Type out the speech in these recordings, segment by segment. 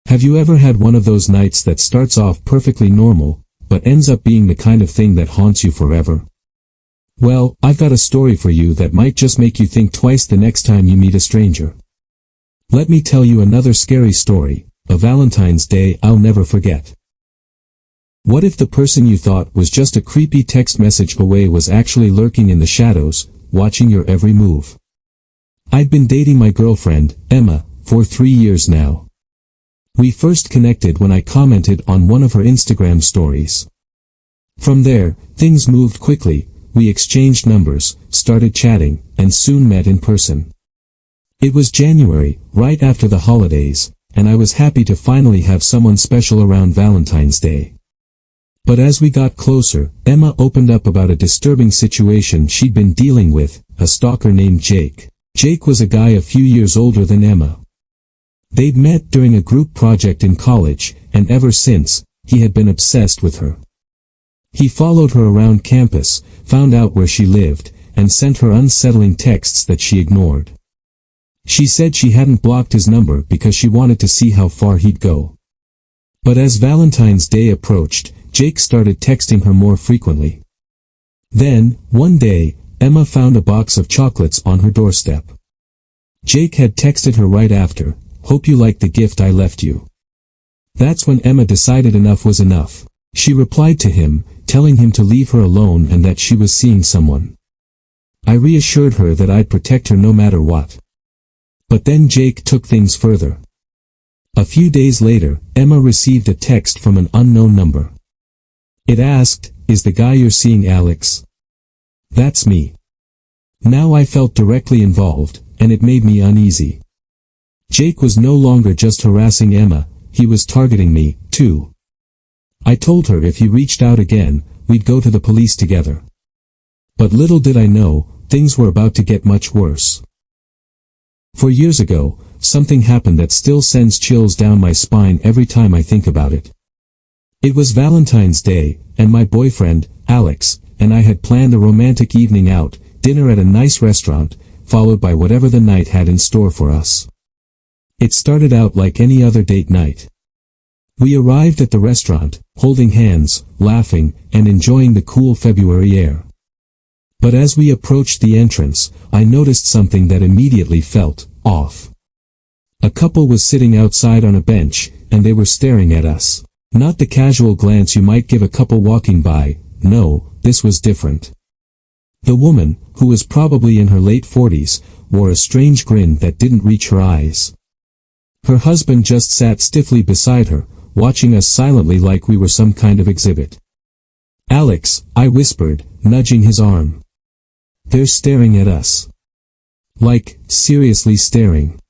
Have you ever had one of those nights that starts off perfectly normal, but ends up being the kind of thing that haunts you forever? Well, I've got a story for you that might just make you think twice the next time you meet a stranger. Let me tell you another scary story, a Valentine's Day I'll never forget. What if the person you thought was just a creepy text message away was actually lurking in the shadows, watching your every move? I'd been dating my girlfriend, Emma, for 3 years now. We first connected when I commented on one of her Instagram stories. From there, things moved quickly. We exchanged numbers, started chatting, and soon met in person. It was January, right after the holidays, and I was happy to finally have someone special around Valentine's Day. But as we got closer, Emma opened up about a disturbing situation she'd been dealing with, a stalker named Jake. Jake was a guy a few years older than Emma. They'd met during a group project in college, and ever since, he had been obsessed with her. He followed her around campus, found out where she lived, and sent her unsettling texts that she ignored. She said she hadn't blocked his number because she wanted to see how far he'd go. But as Valentine's Day approached, Jake started texting her more frequently. Then, one day, Emma found a box of chocolates on her doorstep. Jake had texted her right after, "Hope you like the gift I left you." That's when Emma decided enough was enough. She replied to him, telling him to leave her alone and that she was seeing someone. I reassured her that I'd protect her no matter what. But then Jake took things further. A few days later, Emma received a text from an unknown number. It asked, "Is the guy you're seeing Alex?" That's me. Now I felt directly involved, and it made me uneasy. Jake was no longer just harassing Emma, he was targeting me, too. I told her if he reached out again, we'd go to the police together. But little did I know, things were about to get much worse. 4 years ago, something happened that still sends chills down my spine every time I think about it. It was Valentine's Day, and my boyfriend, Alex, and I had planned a romantic evening out, dinner at a nice restaurant, followed by whatever the night had in store for us. It started out like any other date night. We arrived at the restaurant, holding hands, laughing, and enjoying the cool February air. But as we approached the entrance, I noticed something that immediately felt off. A couple was sitting outside on a bench, and they were staring at us. Not the casual glance you might give a couple walking by, no, this was different. The woman, who was probably in her late 40s, wore a strange grin that didn't reach her eyes. Her husband just sat stiffly beside her, watching us silently like we were some kind of exhibit. "Alex," I whispered, nudging his arm. "They're staring at us." Like, seriously staring.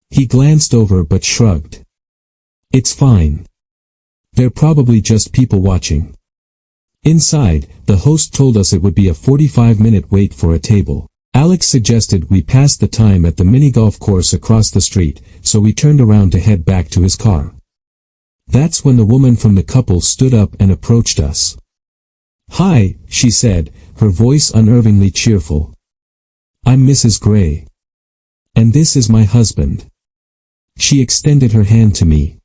He glanced over but shrugged. "It's fine. They're probably just people watching." Inside, the host told us it would be a 45-minute wait for a table. Alex suggested we pass the time at the mini-golf course across the street, so we turned around to head back to his car. That's when the woman from the couple stood up and approached us. "Hi," she said, her voice unnervingly cheerful. "I'm Mrs. Gray. And this is my husband." She extended her hand to me.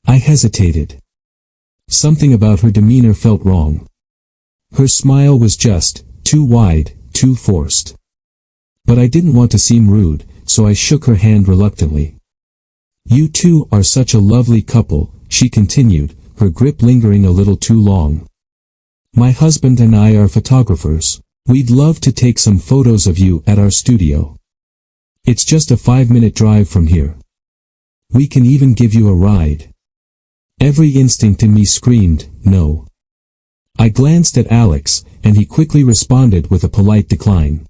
I hesitated. Something about her demeanor felt wrong. Her smile was just too wide, too forced. But I didn't want to seem rude, so I shook her hand reluctantly. "You two are such a lovely couple," she continued, her grip lingering a little too long. "My husband and I are photographers. We'd love to take some photos of you at our studio. It's just a 5-minute drive from here. We can even give you a ride." Every instinct in me screamed, no. I glanced at Alex, and he quickly responded with a polite decline.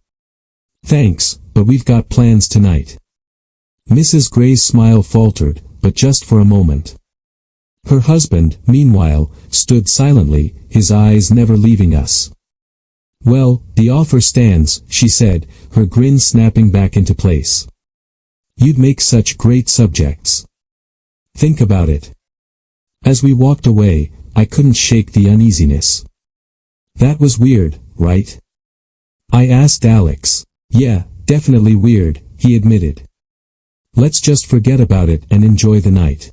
"Thanks, but we've got plans tonight." Mrs. Gray's smile faltered, but just for a moment. Her husband, meanwhile, stood silently, his eyes never leaving us. "Well, the offer stands," she said, her grin snapping back into place. "You'd make such great subjects. Think about it." As we walked away, I couldn't shake the uneasiness. "That was weird, right?" I asked Alex. "Yeah, definitely weird," he admitted. "Let's just forget about it and enjoy the night."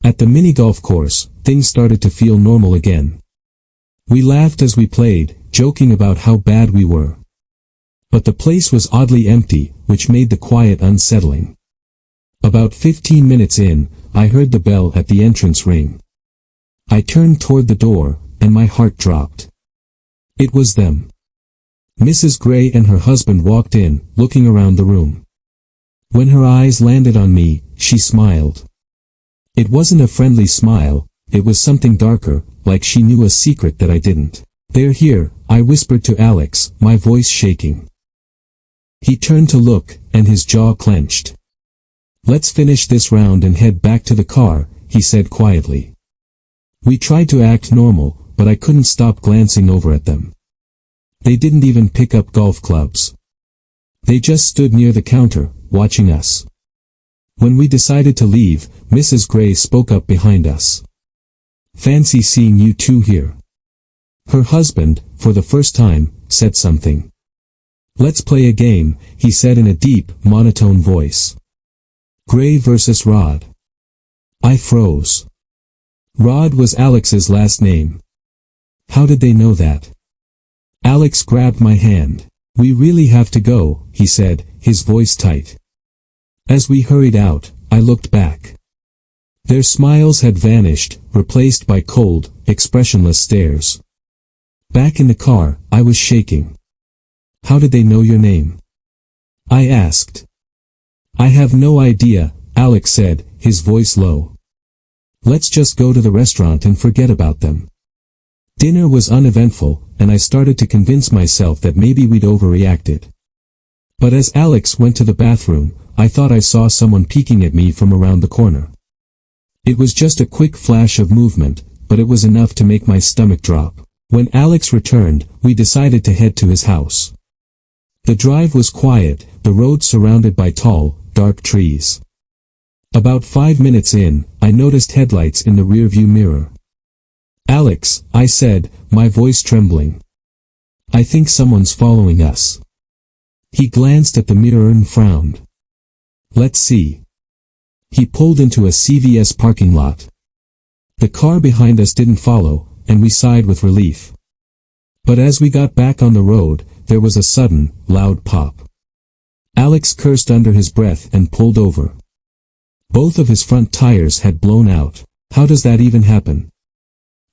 At the mini golf course, things started to feel normal again. We laughed as we played, joking about how bad we were. But the place was oddly empty, which made the quiet unsettling. About 15 minutes in, I heard the bell at the entrance ring. I turned toward the door, and my heart dropped. It was them. Mrs. Gray and her husband walked in, looking around the room. When her eyes landed on me, she smiled. It wasn't a friendly smile, it was something darker, like she knew a secret that I didn't. "They're here," I whispered to Alex, my voice shaking. He turned to look, and his jaw clenched. "Let's finish this round and head back to the car," he said quietly. We tried to act normal, but I couldn't stop glancing over at them. They didn't even pick up golf clubs. They just stood near the counter, watching us. When we decided to leave, Mrs. Gray spoke up behind us. "Fancy seeing you two here." Her husband, for the first time, said something. "Let's play a game," he said in a deep, monotone voice. Gray versus Rod. I froze. Rod was Alex's last name. How did they know that? Alex grabbed my hand. "We really have to go," he said, his voice tight. As we hurried out, I looked back. Their smiles had vanished, replaced by cold, expressionless stares. Back in the car, I was shaking. "How did they know your name?" I asked. "I have no idea," Alex said, his voice low. "Let's just go to the restaurant and forget about them." Dinner was uneventful, and I started to convince myself that maybe we'd overreacted. But as Alex went to the bathroom, I thought I saw someone peeking at me from around the corner. It was just a quick flash of movement, but it was enough to make my stomach drop. When Alex returned, we decided to head to his house. The drive was quiet, the road surrounded by tall, dark trees. About 5 minutes in, I noticed headlights in the rearview mirror. "Alex," I said, my voice trembling. "I think someone's following us." He glanced at the mirror and frowned. "Let's see." He pulled into a CVS parking lot. The car behind us didn't follow, and we sighed with relief. But as we got back on the road, there was a sudden, loud pop. Alex cursed under his breath and pulled over. Both of his front tires had blown out. "How does that even happen?"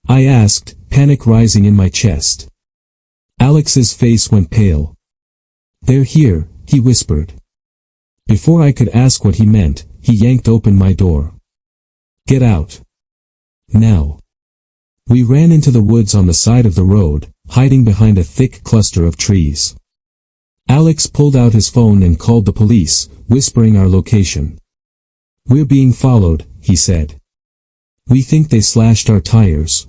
I asked, panic rising in my chest. Alex's face went pale. "They're here," he whispered. Before I could ask what he meant, he yanked open my door. "Get out. Now." We ran into the woods on the side of the road, hiding behind a thick cluster of trees. Alex pulled out his phone and called the police, whispering our location. "We're being followed," he said. "We think they slashed our tires."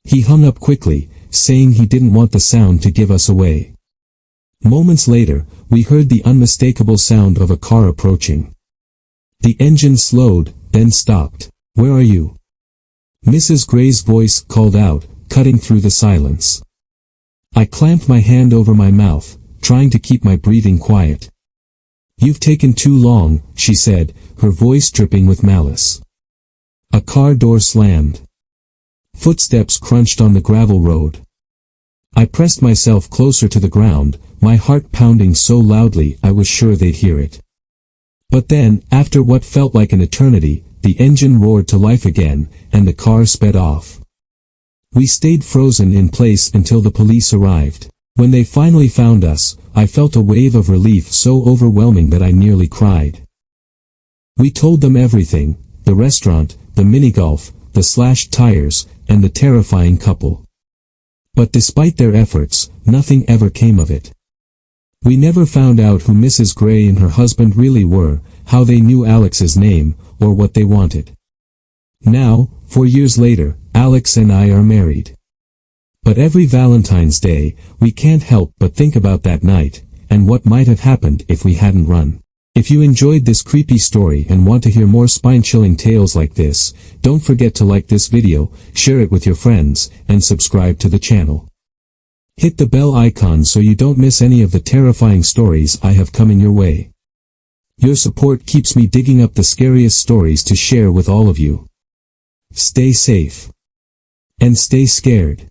He hung up quickly, saying he didn't want the sound to give us away. Moments later, we heard the unmistakable sound of a car approaching. The engine slowed, then stopped. "Where are you?" Mrs. Gray's voice called out, cutting through the silence. I clamped my hand over my mouth, trying to keep my breathing quiet. "You've taken too long," she said, her voice dripping with malice. A car door slammed. Footsteps crunched on the gravel road. I pressed myself closer to the ground, my heart pounding so loudly I was sure they'd hear it. But then, after what felt like an eternity, the engine roared to life again, and the car sped off. We stayed frozen in place until the police arrived. When they finally found us, I felt a wave of relief so overwhelming that I nearly cried. We told them everything: the restaurant, the mini-golf, the slashed tires, and the terrifying couple. But despite their efforts, nothing ever came of it. We never found out who Mrs. Gray and her husband really were, how they knew Alex's name, or what they wanted. Now, 4 years later, Alex and I are married. But every Valentine's Day, we can't help but think about that night, and what might have happened if we hadn't run. If you enjoyed this creepy story and want to hear more spine-chilling tales like this, don't forget to like this video, share it with your friends, and subscribe to the channel. Hit the bell icon so you don't miss any of the terrifying stories I have coming your way. Your support keeps me digging up the scariest stories to share with all of you. Stay safe. And stay scared.